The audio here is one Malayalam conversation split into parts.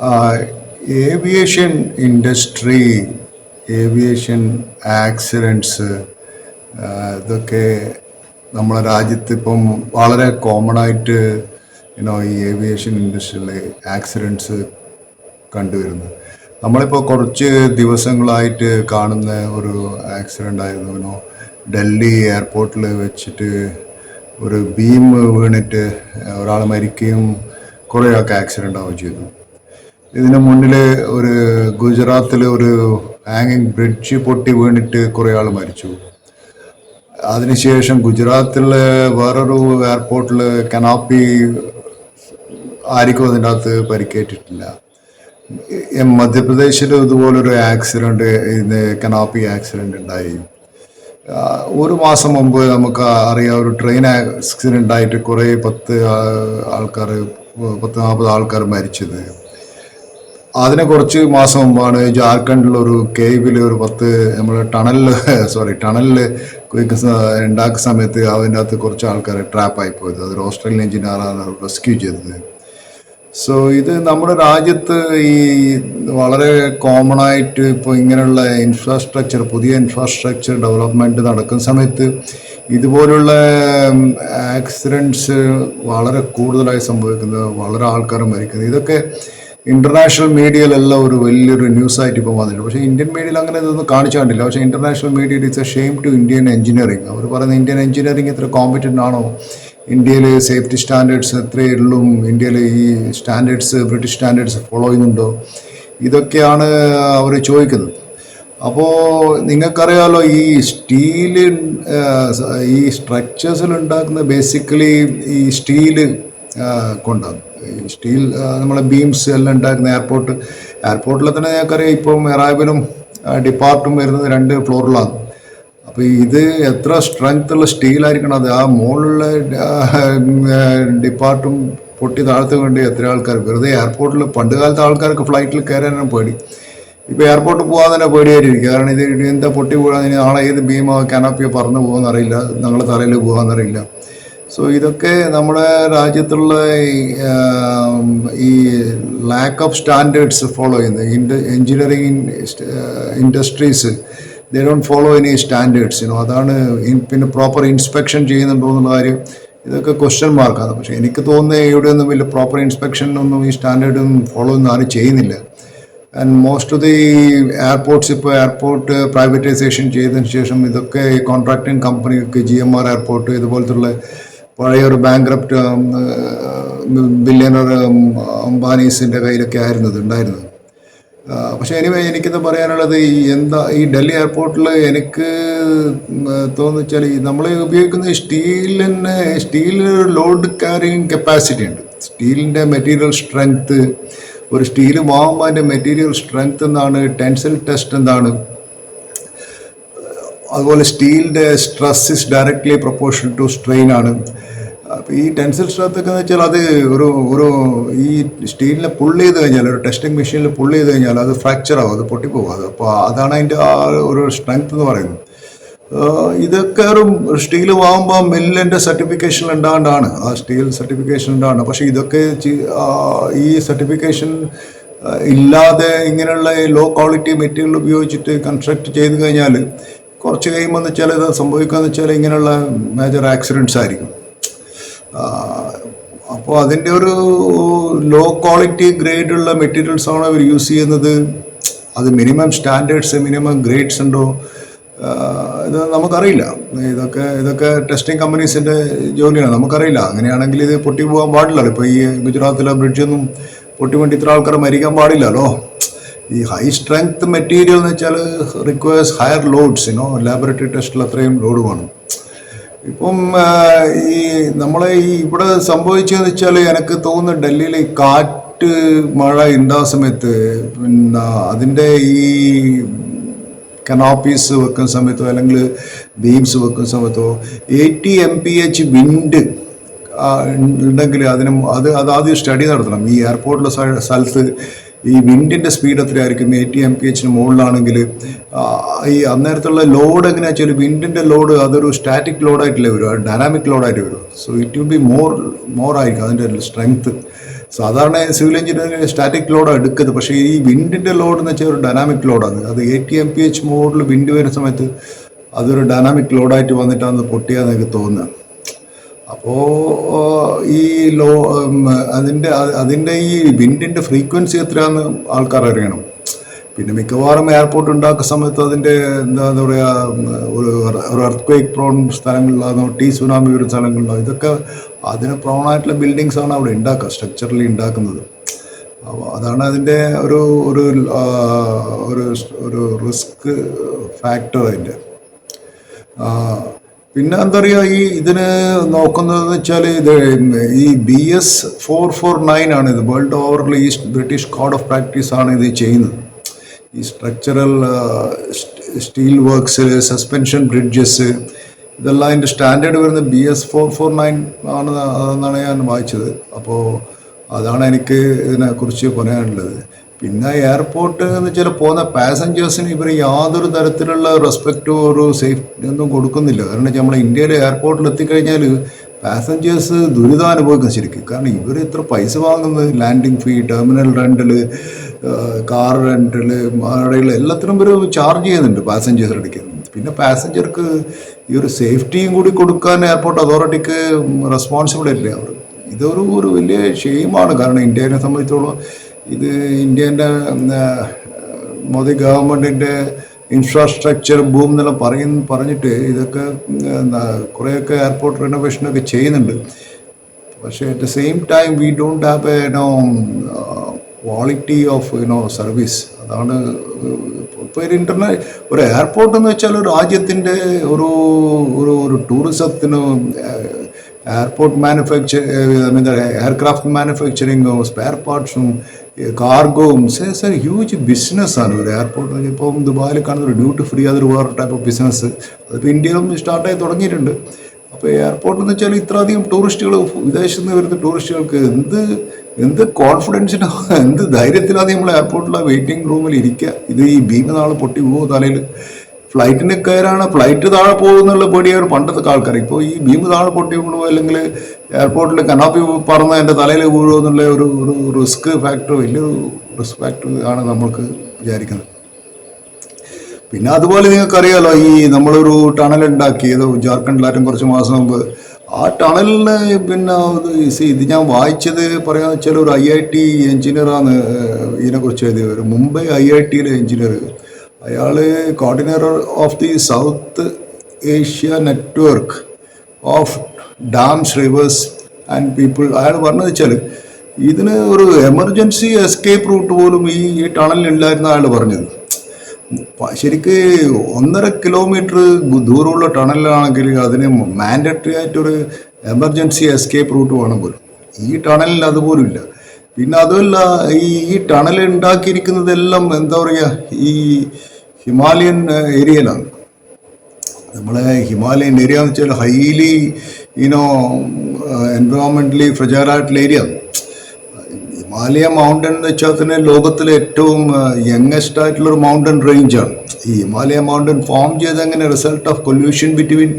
ആഹ് ഏവിയേഷൻ ഇൻഡസ്ട്രി, ഏവിയേഷൻ ആക്സിഡൻറ്റ്സ് ഇതൊക്കെ നമ്മളെ രാജ്യത്ത് ഇപ്പം വളരെ കോമൺ ആയിട്ട് ഈ ഏവിയേഷൻ ഇൻഡസ്ട്രിയിലെ ആക്സിഡൻറ്റ്സ് കണ്ടുവരുന്നു. നമ്മളിപ്പോൾ കുറച്ച് ദിവസങ്ങളായിട്ട് കാണുന്ന ഒരു ആക്സിഡൻ്റ് ആയിരുന്നു. ഡൽഹി എയർപോർട്ടിൽ വെച്ചിട്ട് ഒരു ബീം വീണിട്ട് ഒരാൾ മരിക്കുകയും കുറേ ആൾക്ക് ആക്സിഡൻ്റ് ആവുകയും ചെയ്തു. ഇതിന് മുന്നിൽ ഒരു ഗുജറാത്തിൽ ഒരു ഹാങ്ങിങ് ബ്രിഡ്ജ് പൊട്ടി വീണിട്ട് കുറേ ആൾ മരിച്ചു. അതിനുശേഷം ഗുജറാത്തിലെ വേറൊരു എയർപോർട്ടിൽ കനോപ്പി ആർക്കും അതിൻ്റെ അകത്ത് പരിക്കേറ്റിട്ടില്ല. മധ്യപ്രദേശിൽ ഇതുപോലൊരു ആക്സിഡൻറ്റ്, ഇത് കനോപ്പി ആക്സിഡൻ്റ് ഉണ്ടായി. ഒരു മാസം മുമ്പ് നമുക്ക് അറിയാം, ഒരു ട്രെയിൻ ആക്സിഡൻ്റ് ആയിട്ട് കുറേ 10-40 ആൾക്കാർ മരിച്ചത്. അതിന് കുറച്ച് മാസം മുമ്പാണ് ജാർഖണ്ഡിലൊരു കേവിൽ ഒരു 10 നമ്മൾ ടണലിൽ ഉണ്ടാക്കുന്ന സമയത്ത് അതിൻ്റെ അകത്ത് കുറച്ച് ആൾക്കാർ ട്രാപ്പായി പോയത്. അതൊരു ഓസ്ട്രേലിയൻ എഞ്ചിനീയറാണ് റെസ്ക്യൂ ചെയ്തത്. സോ ഇത് നമ്മുടെ രാജ്യത്ത് ഈ വളരെ കോമൺ ആയിട്ട് ഇപ്പോൾ ഇങ്ങനെയുള്ള പുതിയ ഇൻഫ്രാസ്ട്രക്ചർ ഡെവലപ്മെൻറ്റ് നടക്കുന്ന സമയത്ത് ഇതുപോലുള്ള ആക്സിഡൻറ്റ്സ് വളരെ കൂടുതലായി സംഭവിക്കുന്നത്, വളരെ ആൾക്കാർ മരിക്കുന്നത്. ഇതൊക്കെ ഇൻ്റർനാഷണൽ മീഡിയയിലെല്ലാം ഒരു വലിയൊരു ന്യൂസായിട്ട് ഇപ്പോൾ വന്നിട്ടുണ്ട്. പക്ഷേ ഇന്ത്യൻ മീഡിയയിൽ അങ്ങനെ ഇതൊന്നും കാണിച്ചു കണ്ടില്ല. പക്ഷേ ഇൻ്റർനാഷണൽ മീഡിയയിൽ it's a shame to Indian engineering. അവർ പറയുന്നത് ഇന്ത്യൻ എഞ്ചിനീയറിംഗ് ഇത്ര കോമ്പറ്റൻ്റ് ആണോ, ഇന്ത്യയിൽ സേഫ്റ്റി സ്റ്റാൻഡേർഡ്സ് എത്രയേ ഉള്ളൂ, ഇന്ത്യയിൽ ഈ സ്റ്റാൻഡേർഡ്സ് ബ്രിട്ടീഷ് സ്റ്റാൻഡേർഡ്സ് ഫോളോ ചെയ്യുന്നുണ്ടോ, ഇതൊക്കെയാണ് അവർ ചോദിക്കുന്നത്. അപ്പോൾ നിങ്ങൾക്കറിയാമല്ലോ, ഈ ഈ സ്ട്രക്ചേഴ്സിൽ ഉണ്ടാക്കുന്ന ബേസിക്കലി ഈ സ്റ്റീല് കൊണ്ടാണ്. ഈ സ്റ്റീൽ നമ്മളെ ബീംസ് എല്ലാം ഉണ്ടാക്കുന്ന എയർപോർട്ടിൽ തന്നെ ഞങ്ങൾക്കറിയാം, ഇപ്പം അറൈവലും ഡിപ്പാർട്ടും വരുന്നത് 2 ഫ്ലോറിലാണ്. അപ്പോൾ ഇത് എത്ര സ്ട്രെങ്ത് ഉള്ള സ്റ്റീലായിരിക്കണം. അത് ആ മുകളിലുള്ള ഡിപ്പാർട്ടും പൊട്ടി താഴത്ത് വേണ്ടി എത്ര ആൾക്കാർ വെറുതെ എയർപോർട്ടിൽ. പണ്ട് കാലത്ത് ആൾക്കാർക്ക് ഫ്ലൈറ്റിൽ കയറാനും പേടി, ഇപ്പോൾ എയർപോർട്ടിൽ പോകാൻ തന്നെ പേടിയായിരിക്കും. കാരണം ഇത് എന്താ പൊട്ടി പോകാൻ, നാളെ ഏത് ബീമോ കാനോപ്പിയോ പറന്ന് പോകുമെന്നറിയില്ല, ഞങ്ങളുടെ തലയിൽ പോകാമെന്നറിയില്ല. സോ ഇതൊക്കെ നമ്മുടെ രാജ്യത്തുള്ള ഈ ലാക്ക് ഓഫ് സ്റ്റാൻഡേർഡ്സ് ഫോളോ ചെയ്യുന്നത് engineering industries, they don't follow any standards. അതാണ്. പിന്നെ പ്രോപ്പർ ഇൻസ്പെക്ഷൻ ചെയ്യുന്നുണ്ടോ എന്നുള്ള കാര്യം ഇതൊക്കെ ക്വസ്റ്റ്യൻ മാർക്കാണ്. പക്ഷേ എനിക്ക് തോന്നുന്നത് ഇവിടെയൊന്നും വലിയ പ്രോപ്പർ ഇൻസ്പെക്ഷനൊന്നും ഈ സ്റ്റാൻഡേർഡും ഫോളോ ഒന്നും ആരും ചെയ്യുന്നില്ല. And most of the airports ഇപ്പോൾ എയർപോർട്ട് പ്രൈവറ്റൈസേഷൻ ചെയ്തതിന് ശേഷം ഇതൊക്കെ ഈ കോൺട്രാക്ടിങ് കമ്പനിക്ക് GMR എയർപോർട്ട് ഇതുപോലത്തുള്ള പഴയൊരു ബാങ്ക്രപ്റ്റ് ബില്യണർ അംബാനീസിൻ്റെ കയ്യിലൊക്കെ ആയിരുന്നു ഉണ്ടായിരുന്നത്. പക്ഷേ എനിക്കിത് പറയാനുള്ളത്, ഈ ഡൽഹി എയർപോർട്ടിൽ എനിക്ക് തോന്നുവെച്ചാൽ നമ്മൾ ഉപയോഗിക്കുന്ന സ്റ്റീലിന് ലോഡ് ക്യാരിങ് കപ്പാസിറ്റി ഉണ്ട്. സ്റ്റീലിൻ്റെ മെറ്റീരിയൽ സ്ട്രെങ്ത്ത്, ഒരു സ്റ്റീൽ വാങ്ങുമ്പോൾ അതിൻ്റെ മെറ്റീരിയൽ സ്ട്രെങ്ത് എന്താണ്, ടെൻസൈൽ ടെസ്റ്റ് എന്താണ്, അതുപോലെ സ്റ്റീലിൻ്റെ stress is directly proportional to strain ആണ്. അപ്പോൾ ഈ ടെൻസൈൽ സ്ട്രെങ്ത് ഒക്കെ എന്ന് വെച്ചാൽ അത് ഒരു ഈ സ്റ്റീലിനെ പുള്ള് ചെയ്ത് കഴിഞ്ഞാൽ, ഒരു ടെസ്റ്റിംഗ് മെഷീനിൽ പുള്ള് ചെയ്ത് കഴിഞ്ഞാൽ അത് ഫ്രാക്ചർ ആവും, അത് പൊട്ടിപ്പോകും. അപ്പോൾ അതാണ് അതിൻ്റെ ആ ഒരു സ്ട്രെങ്ത് എന്ന് പറയുന്നത്. ഇതൊക്കെ ഒരു സ്റ്റീൽ വാങ്ങുമ്പോൾ മില്ലിൻ്റെ സർട്ടിഫിക്കേഷൻ ഉണ്ടാകൊണ്ടാണ്, ആ സ്റ്റീൽ സർട്ടിഫിക്കേഷൻ ഉണ്ടാണ്. പക്ഷേ ഇതൊക്കെ ഈ സർട്ടിഫിക്കേഷൻ ഇല്ലാതെ ഇങ്ങനെയുള്ള ലോ ക്വാളിറ്റി മെറ്റീരിയൽ ഉപയോഗിച്ചിട്ട് കൺസ്ട്രക്ട് ചെയ്ത് കഴിഞ്ഞാൽ കുറച്ച് കഴിയുമ്പോൾ എന്ന് വെച്ചാൽ ഇത് സംഭവിക്കുകയെന്ന് വെച്ചാൽ ഇങ്ങനെയുള്ള മേജർ ആക്സിഡൻറ്റ്സ് ആയിരിക്കും. അപ്പോൾ അതിൻ്റെ ഒരു ലോ ക്വാളിറ്റി ഗ്രേഡുള്ള മെറ്റീരിയൽസാണ് അവർ യൂസ് ചെയ്യുന്നത്. അത് മിനിമം സ്റ്റാൻഡേർഡ്സ്, മിനിമം ഗ്രേഡ്സ് ഉണ്ടോ, ഇത് നമുക്കറിയില്ല. ഇതൊക്കെ ടെസ്റ്റിംഗ് കമ്പനീസിൻ്റെ ജോലിയാണ്, നമുക്കറിയില്ല. അങ്ങനെയാണെങ്കിൽ ഇത് പൊട്ടി പോകാൻ പാടില്ലല്ലോ. ഇപ്പോൾ ഈ ഗുജറാത്തിലെ ബ്രിഡ്ജൊന്നും പൊട്ടി വേണ്ടി ഇത്ര ആൾക്കാർ മരിക്കാൻ പാടില്ലല്ലോ. ഈ ഹൈ സ്ട്രെങ്ത് മെറ്റീരിയൽ എന്ന് വെച്ചാൽ റിക്വയർസ് ഹയർ ലോഡ്സ്, ലാബറട്ടറി ടെസ്റ്റിൽ അത്രയും ലോഡ് വേണം. ഇപ്പം നമ്മളെ ഇവിടെ സംഭവിച്ചതെന്ന് വെച്ചാൽ എനിക്ക് തോന്നുന്നു ഡൽഹിയിൽ ഈ കാറ്റ് മഴ ഉണ്ടാകുന്ന സമയത്ത് പിന്നെ അതിൻ്റെ ഈ കനോപ്പീസ് വെക്കുന്ന സമയത്തോ അല്ലെങ്കിൽ ബീംസ് വെക്കുന്ന സമയത്തോ 80 mph വിൻഡ് ഉണ്ടെങ്കിൽ അത് ആദ്യം സ്റ്റഡി നടത്തണം. ഈ എയർപോർട്ടിലെ സ്ഥലത്ത് ഈ വിൻഡിൻ്റെ സ്പീഡ് എത്രയായിരിക്കും, 80 mph മുകളിലാണെങ്കിൽ ഈ അന്നേരത്തുള്ള ലോഡ് എങ്ങനെയാ വെച്ചാൽ വിൻഡിൻ്റെ ലോഡ് അതൊരു സ്റ്റാറ്റിക് ലോഡായിട്ടില്ലേ വരും, ഡൈനാമിക് ലോഡായിട്ട് വരും. So it will be more ആയിരിക്കും അതിൻ്റെ സ്ട്രെങ്ത്. സാധാരണ സിവിൽ എഞ്ചിനീയറിംഗ് സ്റ്റാറ്റിക് ലോഡാണ് എടുക്കുന്നത്. പക്ഷേ ഈ വിൻഡിൻ്റെ ലോഡ് എന്ന് വെച്ചാൽ ഒരു ഡൈനാമിക് ലോഡാണ്. അത് 80 mph മോഡിൽ വിൻഡ് വരുന്ന സമയത്ത് അതൊരു ഡൈനാമിക് ലോഡായിട്ട് വന്നിട്ടാണ് പൊട്ടിയാന്ന് എനിക്ക് തോന്നുന്നത്. അപ്പോൾ ഈ അതിൻ്റെ ഈ വിൻഡിൻ്റെ ഫ്രീക്വൻസി എത്രയാണെന്ന് ആൾക്കാർ അറിയണം. പിന്നെ മിക്കവാറും എയർപോർട്ട് ഉണ്ടാക്കുന്ന സമയത്ത് അതിൻ്റെ എന്താ പറയുക, ഒരു എർത്ത്ക്വേക്ക് പ്രോൺ സ്ഥലങ്ങളിലാണോ, സുനാമി വരുന്ന സ്ഥലങ്ങളിലാണോ, ഇതൊക്കെ അതിന് പ്രോണായിട്ടുള്ള ബിൽഡിങ്സാണ് അവിടെ ഉണ്ടാക്കുക, സ്ട്രക്ചറലി ഉണ്ടാക്കുന്നത്. അപ്പോൾ അതാണ് അതിൻ്റെ ഒരു ഒരു ഒരു റിസ്ക് ഫാക്ടർ അതിൻ്റെ. പിന്നെ എന്താ പറയുക, ഈ ഇതിന് നോക്കുന്നതെന്ന് വെച്ചാൽ ഇത് ഈ BS449 ആണ്. ഇത് വേൾഡ് ഓവറിൽ ഈ ബ്രിട്ടീഷ് കോഡ് ഓഫ് പ്രാക്ടീസ് ആണ് ഇത് ചെയ്യുന്നത്. ഈ structural steel works, suspension bridges, ഇതെല്ലാം അതിൻ്റെ സ്റ്റാൻഡേർഡ് വരുന്നത് BS449 എന്നാണ് ഞാൻ വായിച്ചത്. അപ്പോൾ അതാണ് എനിക്ക് ഇതിനെക്കുറിച്ച് പറയാനുള്ളത്. പിന്നെ എയർപോർട്ട് എന്ന് വെച്ചാൽ പോകുന്ന പാസഞ്ചേഴ്സിന് ഇവർ യാതൊരു തരത്തിലുള്ള റെസ്പെക്റ്റോ ഒരു സേഫ്റ്റി ഒന്നും കൊടുക്കുന്നില്ല. കാരണം നമ്മുടെ ഇന്ത്യയിലെ എയർപോർട്ടിൽ എത്തിക്കഴിഞ്ഞാൽ പാസഞ്ചേഴ്സ് ദുരിതം അനുഭവിക്കും ശരിക്കും. കാരണം ഇവർ ഇത്ര പൈസ വാങ്ങുന്നത്, ലാൻഡിങ് ഫീ, ടെർമിനൽ റെൻ്റൽ, കാർ റെൻ്റൽ, അവിടെയുള്ള എല്ലാത്തിനും ഇവർ ചാർജ് ചെയ്യുന്നുണ്ട് പാസഞ്ചേഴ്സിൻ്റെ ഇടയ്ക്ക്. പിന്നെ പാസഞ്ചർക്ക് ഈ ഒരു സേഫ്റ്റിയും കൂടി കൊടുക്കാൻ എയർപോർട്ട് അതോറിറ്റിക്ക് റെസ്പോൺസിബിൾ അല്ലേ അവർ. ഇതൊരു വലിയ ഷെയിമാണ്. കാരണം ഇന്ത്യയെ സംബന്ധിച്ചോളം ഇത് ഇന്ത്യൻ്റെ മോദി ഗവൺമെൻറ്റിൻ്റെ ഇൻഫ്രാസ്ട്രക്ചർ ബൂം എന്നെല്ലാം പറഞ്ഞിട്ട് ഇതൊക്കെ കുറേയൊക്കെ എയർപോർട്ട് റിനോവേഷനൊക്കെ ചെയ്യുന്നുണ്ട്. പക്ഷേ at the same time we don't have quality of service. അതാണ് ഇപ്പോൾ ഒരു എയർപോർട്ട് എന്ന് വെച്ചാൽ ഒരു രാജ്യത്തിൻ്റെ ഒരു ഒരു ടൂറിസത്തിന്, എയർപോർട്ട് എയർക്രാഫ്റ്റ് മാനുഫാക്ചറിങ്ങും സ്പെയർ പാർട്സും കാർഗോവും ഹ്യൂജ് ബിസിനസ്സാണ് ഒരു എയർപോർട്ട്. ഇപ്പം ദുബായിൽ കാണുന്ന ഒരു ഡ്യൂട്ടി ഫ്രീ, അതൊരു വേറെ ടൈപ്പ് ഓഫ് ബിസിനസ്. അതിപ്പോൾ ഇന്ത്യയിലും സ്റ്റാർട്ടായി തുടങ്ങിയിട്ടുണ്ട്. അപ്പോൾ എയർപോർട്ട് എന്ന് വെച്ചാൽ ഇത്രയധികം ടൂറിസ്റ്റുകൾ, വിദേശത്ത് നിന്ന് വരുന്ന ടൂറിസ്റ്റുകൾക്ക് എന്ത് കോൺഫിഡൻസിനോ എന്ത് ധൈര്യത്തിലാണ് നമ്മൾ എയർപോർട്ടിലെ വെയിറ്റിംഗ് റൂമിൽ ഇരിക്കുക. ഇത് ഈ ഭീമ നാളെ പൊട്ടി പോകുമോ തലയിൽ, ഫ്ലൈറ്റിന് കയറാണ്, ഫ്ലൈറ്റ് താഴെ പോകുന്നുള്ള പേടിയാണ് പണ്ടത്തെ ആൾക്കാർ. ഇപ്പോൾ ഈ ഭീമ താഴെ പൊട്ടി വീണോ അല്ലെങ്കിൽ എയർപോർട്ടിൽ കനാപ്പി പറന്ന് എൻ്റെ തലയിൽ വീഴുമോ എന്നുള്ള ഒരു റിസ്ക് ഫാക്ടർ, വലിയൊരു റിസ്ക് ഫാക്ടർ ആണ് നമ്മൾക്ക് വിചാരിക്കുന്നത്. പിന്നെ അതുപോലെ നിങ്ങൾക്കറിയാലോ, ഈ നമ്മളൊരു ടണൽ ഉണ്ടാക്കിയത് ജാർഖണ്ഡിലാറ്റും കുറച്ച് മാസം മുമ്പ്. ആ ടണലിന് പിന്നെ ഇത് ഞാൻ വായിച്ചത് പറയാന്ന് വെച്ചാൽ ഒരു IIT എഞ്ചിനീയറാണ് ഇതിനെക്കുറിച്ച് എഴുതിയത്. ഒരു മുംബൈ IITയിലെ എഞ്ചിനീയർ. അയാൾ coordinator of the south Asia network of dams, reverse and people. അയാൾ പറഞ്ഞത് വെച്ചാൽ ഇതിന് ഒരു എമർജൻസി എസ്കേപ്പ് റൂട്ട് പോലും ഈ ടണലിലില്ലായിരുന്നു അയാൾ പറഞ്ഞത്. ശരിക്ക് 1.5 കിലോമീറ്റർ ദൂരമുള്ള ടണലിലാണെങ്കിൽ അതിന് മാൻഡറ്ററി ആയിട്ടൊരു എമർജൻസി എസ്കേപ്പ് റൂട്ട് വേണം പോലും. ഈ ടണലിൽ അതുപോലും ഇല്ല. പിന്നെ അതുമല്ല, ഈ ടണൽ ഉണ്ടാക്കിയിരിക്കുന്നതെല്ലാം എന്താ പറയുക, ഈ ഹിമാലയൻ ഏരിയയിലാണ്. നമ്മളെ ഹിമാലയൻ ഏരിയ എന്ന് വെച്ചാൽ ഹൈലി എൻവയോൺമെൻ്റലി ഫ്രജൈലായിട്ടുള്ള ഏരിയ. ഹിമാലയ മൗണ്ടൻ എന്ന് വെച്ചാൽ തന്നെ ലോകത്തിലെ ഏറ്റവും യങ്ങസ്റ്റ് ആയിട്ടുള്ളൊരു മൗണ്ടൻ റേഞ്ചാണ്. ഈ ഹിമാലയ മൗണ്ടൻ ഫോം ചെയ്തങ്ങനെ result of collision between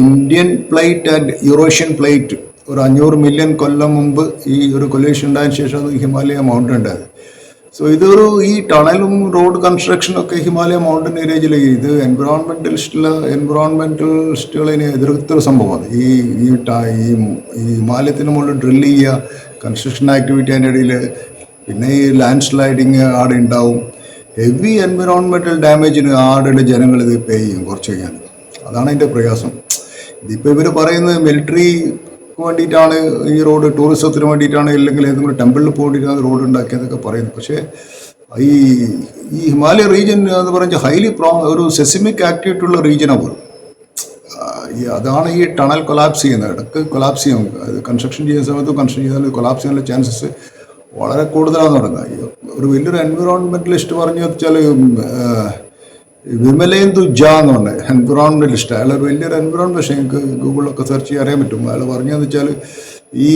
Indian plate and Eurasian plate. ഒരു 500 മില്യൺ കൊല്ലം മുമ്പ് ഈ ഒരു കൊല്യൂഷൻ ഉണ്ടായതിനു ശേഷം ഹിമാലയ മൗണ്ടൻ ഉണ്ടായത്. സോ ഈ ടണലും റോഡ് കൺസ്ട്രക്ഷനും ഒക്കെ ഹിമാലയ മൗണ്ടൻ ഏരിയയിൽ ഇത് എൻവിറോൺമെന്റലിസ്റ്റുകളെ എതിർത്തൊരു സംഭവമാണ്. ഈ ഹിമാലയത്തിന് മുകളിൽ ഡ്രില്ല് ചെയ്യുക, കൺസ്ട്രക്ഷൻ ആക്ടിവിറ്റി അതിൻ്റെ ഇടയിൽ, പിന്നെ ഈ ലാൻഡ് സ്ലൈഡിങ് ആടെ ഉണ്ടാവും. ഹെവി എൻവിറോൺമെന്റൽ ഡാമേജിന് ആടെ ജനങ്ങൾ ഇത് പേ ചെയ്യും കുറച്ച് കഴിഞ്ഞാൽ. അതാണ് അതിൻ്റെ പ്രയാസം. ഇതിപ്പോൾ ഇവർ പറയുന്നത് മിലിറ്ററിക്ക് വേണ്ടിയിട്ടാണ് ഈ റോഡ്, ടൂറിസത്തിന് വേണ്ടിയിട്ടാണ്, അല്ലെങ്കിൽ ഏതെങ്കിലും ടെമ്പിളിൽ പോകേണ്ടിയിട്ടാണ് റോഡ് ഉണ്ടാക്കിയതൊക്കെ പറയുന്നത്. പക്ഷേ ഈ ഹിമാലയ റീജിയൻ എന്ന് പറഞ്ഞാൽ ഹൈലി ഒരു സെസിമിക് ആക്ടിവിറ്റി ഉള്ള റീജിയനാണ് പോലും. അതാണ് ഈ ടണൽ കൊലാപ്സ് ചെയ്യുന്നത്. ഇടയ്ക്ക് കൊലാപ്സ് ചെയ്യും. കൺസ്ട്രക്ഷൻ ചെയ്യുന്ന സമയത്ത് കൊലാപ്സ് ചെയ്യാനുള്ള ചാൻസസ് വളരെ കൂടുതലാണെന്ന് പറയുന്നത്. ഒരു വലിയൊരു എൻവിറോൺമെന്റലിസ്റ്റ് പറഞ്ഞു വെച്ചാൽ വിമലേന്ദു ജാ എന്ന് പറഞ്ഞ എൻവിറോൺമെന്റലിസ്റ്റ്. അയാൾ വലിയൊരു എൻവിറോൺമെന്റ്, പക്ഷേ എനിക്ക് ഗൂഗിളിലൊക്കെ സെർച്ച് ചെയ്യാൻ അറിയാൻ പറ്റും. അയാൾ പറഞ്ഞതെന്ന് വെച്ചാൽ ഈ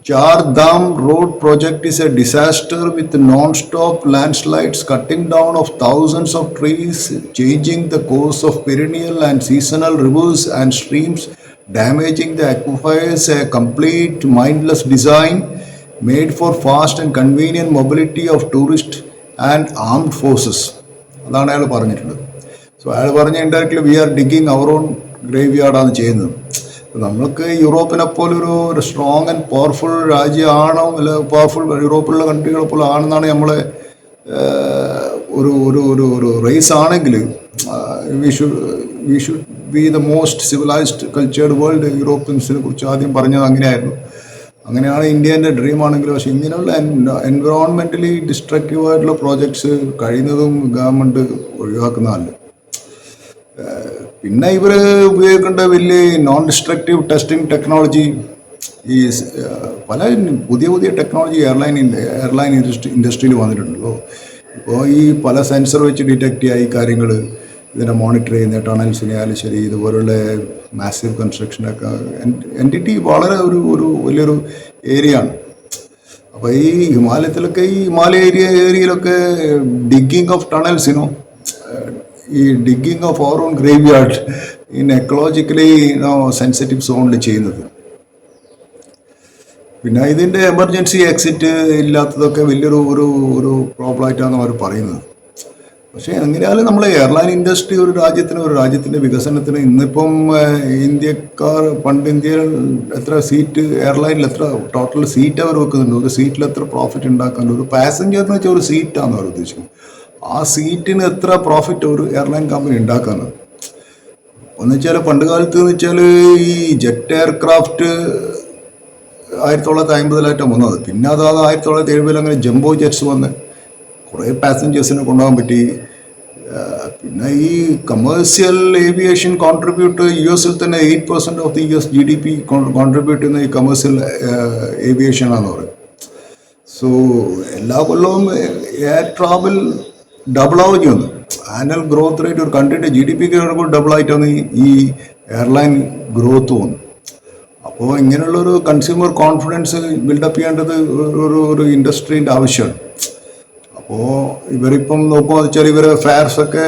Char Dham road project is a disaster with non stop landslides, cutting down of thousands of trees, changing the course of perennial and seasonal rivers and streams, damaging the aquifers, a complete mindless design, made for fast and convenient mobility of tourist and armed forces. അതാണ് അയാൾ പറഞ്ഞിട്ടുള്ളത്. സോ അയാൾ പറഞ്ഞ indirectly we are digging our own grave യാർഡാണ് ചെയ്യുന്നത്. നമ്മൾക്ക് യൂറോപ്പിനെ പോലെ ഒരു സ്ട്രോങ് ആൻഡ് പവർഫുൾ രാജ്യമാണോ അല്ല പവർഫുൾ യൂറോപ്പിലുള്ള കൺട്രികളെ പോലെ ആണെന്നാണ് നമ്മളെ ഒരു ഒരു ഒരു ഒരു റേസ് ആണെങ്കിൽ we should be the most civilised cultured world. യൂറോപ്യൻസിനെ കുറിച്ച് ആദ്യം പറഞ്ഞത് അങ്ങനെയായിരുന്നു. അങ്ങനെയാണ് ഇന്ത്യൻ്റെ ഡ്രീം ആണെങ്കിൽ. പക്ഷേ ഇങ്ങനെയുള്ള എൻവറോൺമെൻ്റലി ഡിസ്ട്രക്റ്റീവ് ആയിട്ടുള്ള പ്രോജക്ട്സ് കഴിയുന്നതും ഗവൺമെൻറ് ഒഴിവാക്കുന്നതല്ല. പിന്നെ ഇവർ ഉപയോഗിക്കേണ്ട വലിയ നോൺ ഡിസ്ട്രക്റ്റീവ് ടെസ്റ്റിംഗ് ടെക്നോളജി, ഈ പല പുതിയ പുതിയ ടെക്നോളജി എയർലൈൻ ഇൻഡസ്ട്രിയിൽ വന്നിട്ടുണ്ടല്ലോ. ഇപ്പോൾ ഈ പല സെൻസർ വെച്ച് ഡിറ്റക്റ്റ് ചെയ്യുക, ഈ കാര്യങ്ങൾ ഇതിനെ മോണിറ്റർ ചെയ്യുന്ന ടണൽസിനെ ആയാലും ശരി, ഇതുപോലുള്ള മാസീവ് കൺസ്ട്രക്ഷനൊക്കെ എൻറ്റിറ്റി വളരെ ഒരു വലിയൊരു ഏരിയ ആണ്. അപ്പോൾ ഈ ഹിമാലയത്തിലൊക്കെ ഈ ഹിമാലയ ഏരിയയിലൊക്കെ ഡിഗ്ഗിങ് ഓഫ് ടണൽസിനോ ഈ digging of our own graveyard in ecologically sensitive സോണിൽ ചെയ്യുന്നത്. പിന്നെ ഇതിൻ്റെ എമർജൻസി എക്സിറ്റ് ഇല്ലാത്തതൊക്കെ വലിയൊരു ഒരു പ്രോബ്ലമായിട്ടാണ് അവർ പറയുന്നത്. പക്ഷേ എങ്ങനെയാലും നമ്മൾ എയർലൈൻ ഇൻഡസ്ട്രി ഒരു രാജ്യത്തിൻ്റെ വികസനത്തിന് ഇന്നിപ്പം ഇന്ത്യക്കാർ പണ്ട് ഇന്ത്യയിൽ എത്ര സീറ്റ് എയർലൈനിൽ എത്ര ടോട്ടൽ സീറ്റ് അവർ വെക്കുന്നുണ്ട്, ഒരു സീറ്റിൽ എത്ര പ്രോഫിറ്റ് ഉണ്ടാക്കുന്നുണ്ട്, ഒരു പാസഞ്ചറിന് വെച്ചാൽ ഒരു സീറ്റാണ് അവർ ഉദ്ദേശിക്കുന്നത്. ആ സീറ്റിന് എത്ര പ്രോഫിറ്റ് ഒരു എയർലൈൻ കമ്പനി ഉണ്ടാക്കാനാണ്. എന്ന് വെച്ചാൽ പണ്ട് കാലത്ത് എന്ന് വെച്ചാൽ ഈ ജെറ്റ് എയർക്രാഫ്റ്റ് 1950 വന്നത്. പിന്നെ അത് 1970 അങ്ങനെ ജംബോ ജെറ്റ്സ് വന്ന് കുറേ പാസഞ്ചേഴ്സിനെ കൊണ്ടുപോകാൻ പറ്റി. പിന്നെ ഈ കമേഴ്സ്യൽ ഏവിയേഷൻ കോൺട്രിബ്യൂട്ട് US തന്നെ 8% of the US GDP contribute ചെയ്യുന്ന ഈ കമേഴ്സ്യൽ ഏവിയേഷൻ ആണെന്ന് പറയും. സോ എല്ലാ കൊല്ലവും എയർ ട്രാവൽ ഡബിളാവുകയും ചെയ്യുന്നു. ആനുവൽ ഗ്രോത്ത് റേറ്റ് ഒരു കൺട്രിയുടെ GDP ഡബിളായിട്ടാണ് ഈ എയർലൈൻ ഗ്രോത്ത് വന്നു. അപ്പോൾ ഇങ്ങനെയുള്ളൊരു കൺസ്യൂമർ കോൺഫിഡൻസ് ബിൽഡപ്പ് ചെയ്യേണ്ടത് ഒരു ഇൻഡസ്ട്രീൻ്റെ ആവശ്യമാണ്. അപ്പോൾ ഇവരിപ്പം നോക്കുകയെന്ന് വെച്ചാൽ ഇവരെ ഫെയർസൊക്കെ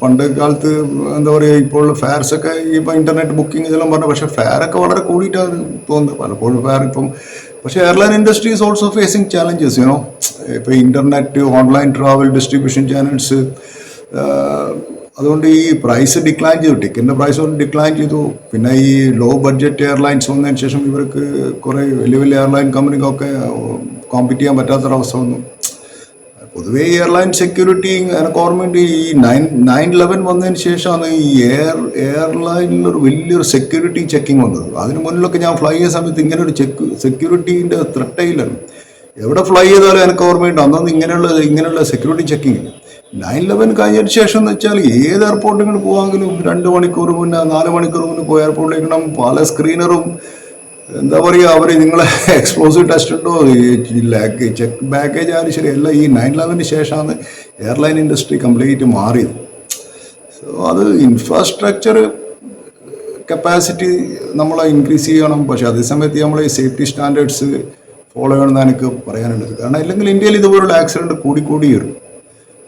പണ്ട് കാലത്ത് എന്താ പറയുക, ഇപ്പോൾ ഫെയർസൊക്കെ ഇപ്പോൾ ഇൻ്റർനെറ്റ് ബുക്കിംഗ് ഇതെല്ലാം പറഞ്ഞു. പക്ഷേ ഫെയറൊക്കെ വളരെ കൂടിയിട്ടാണ് തോന്നുന്നത് പലപ്പോഴും ഫെയർ ഇപ്പം. പക്ഷേ airline industry is also facing challenges you know. ഇപ്പോൾ internet, online travel, distribution channels. അതുകൊണ്ട് ഈ പ്രൈസ് ഡിക്ലൈൻ ചെയ്തു, ടിക്കറ്റിൻ്റെ പ്രൈസ് കൊണ്ട് ഡിക്ലൈൻ ചെയ്തു. പിന്നെ ഈ ലോ ബഡ്ജറ്റ് എയർലൈൻസ് വന്നതിന് ശേഷം ഇവർക്ക് കുറേ വലിയ വലിയ എയർലൈൻ കമ്പനിക്കൊക്കെ കോമ്പീറ്റ് ചെയ്യാൻ പറ്റാത്തൊരവസ്ഥ വന്നു. പൊതുവേ എയർലൈൻ സെക്യൂരിറ്റി ഗവൺമെൻറ് ഈ 9/11 വന്നതിന് ശേഷമാണ് ഈ എയർലൈനിലൊരു വലിയൊരു സെക്യൂരിറ്റി ചെക്കിങ് വന്നത്. അതിന് മുന്നിലൊക്കെ ഞാൻ ഫ്ലൈ ചെയ്യുന്ന സമയത്ത് ഇങ്ങനെ ഒരു സെക്യൂരിറ്റീൻ്റെ ത്രെട്ടേ ഇല്ലായിരുന്നു. എവിടെ ഫ്ലൈ ചെയ്താലും എനിക്ക് ഓർമ്മയുണ്ട് അന്നൊന്നും ഇങ്ങനെയുള്ള സെക്യൂരിറ്റി ചെക്കിങ് ഇല്ല. 9/11 കഴിഞ്ഞതിന് ശേഷം എന്ന് വെച്ചാൽ ഏത് എയർപോർട്ടിൽ പോകാമെങ്കിലും 2 മണിക്കൂർ മുന്നേ 4 മണിക്കൂർ മുന്നേ പോയി എയർപോർട്ടിലേക്ക് പല സ്ക്രീനറും എന്താ പറയുക, അവർ നിങ്ങളെ എക്സ്പ്ലോസീവ് ടെസ്റ്റ് ഉണ്ടോ, ചെക്ക് ബാഗേജ് ആയാലും ശരി എല്ലാം ഈ 9/11 ശേഷമാണ് എയർലൈൻ ഇൻഡസ്ട്രി കംപ്ലീറ്റ് മാറിയത്. സോ അത് ഇൻഫ്രാസ്ട്രക്ചർ കപ്പാസിറ്റി നമ്മൾ ഇൻക്രീസ് ചെയ്യണം. പക്ഷേ അതേസമയത്ത് നമ്മൾ ഈ സേഫ്റ്റി സ്റ്റാൻഡേർഡ്സ് ഫോളോ ചെയ്യണമെന്ന് എനിക്ക് പറയാനുള്ളത്. കാരണം ഇല്ലെങ്കിൽ ഇന്ത്യയിൽ ഇതുപോലുള്ള ആക്സിഡൻറ്റ് കൂടി വരും.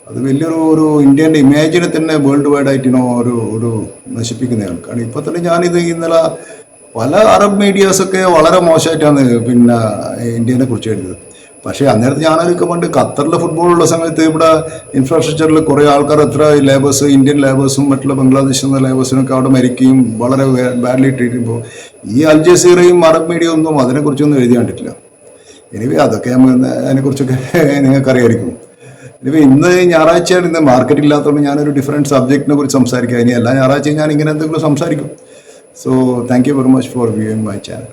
അത് വലിയൊരു ഇന്ത്യൻ്റെ ഇമേജിനെ തന്നെ വേൾഡ് വൈഡ് ആയിട്ട് ഒരു നശിപ്പിക്കുന്നതാണ്. കാരണം ഇപ്പോൾ തന്നെ ഞാനിത് ഇന്നലെ പല അറബ് മീഡിയാസൊക്കെ വളരെ മോശമായിട്ടാണ് പിന്നെ ഇന്ത്യനെ കുറിച്ച് എഴുതിയത്. പക്ഷേ അന്നേരത്ത് ഞാനൊക്കെ പണ്ട് ഖത്തറിൽ ഫുട്ബോളുള്ള സമയത്ത് ഇവിടെ ഇൻഫ്രാസ്ട്രക്ചറിൽ കുറേ ആൾക്കാർ എത്ര ലേബേഴ്സ്, ഇന്ത്യൻ ലേബേഴ്സും മറ്റുള്ള ബംഗ്ലാദേശിൽ നിന്ന് ലേബേഴ്സിനൊക്കെ അവിടെ മരിക്കുകയും വളരെ ബാഡ്ലി ട്രീറ്റ് ചെയ്യുമ്പോൾ ഈ അൽ ജസീറയും അറബ് മീഡിയ ഒന്നും അതിനെക്കുറിച്ചൊന്നും എഴുതി കണ്ടിട്ടില്ല. എനിവേ അതൊക്കെ അതിനെക്കുറിച്ചൊക്കെ നിങ്ങൾക്കറിയായിരിക്കും. എനിവേ ഇന്ന് ഞായറാഴ്ചയാണ്, ഇന്ന് മാർക്കറ്റ് ഇല്ലാത്തതുകൊണ്ട് ഞാനൊരു ഡിഫറെൻറ്റ് സബ്ജക്റ്റിനെ കുറിച്ച് സംസാരിക്കുക. ഇനി എല്ലാ ഞായറാഴ്ചയും ഞാൻ ഇങ്ങനെ എന്തെങ്കിലും സംസാരിക്കും. So thank you very much for viewing my channel.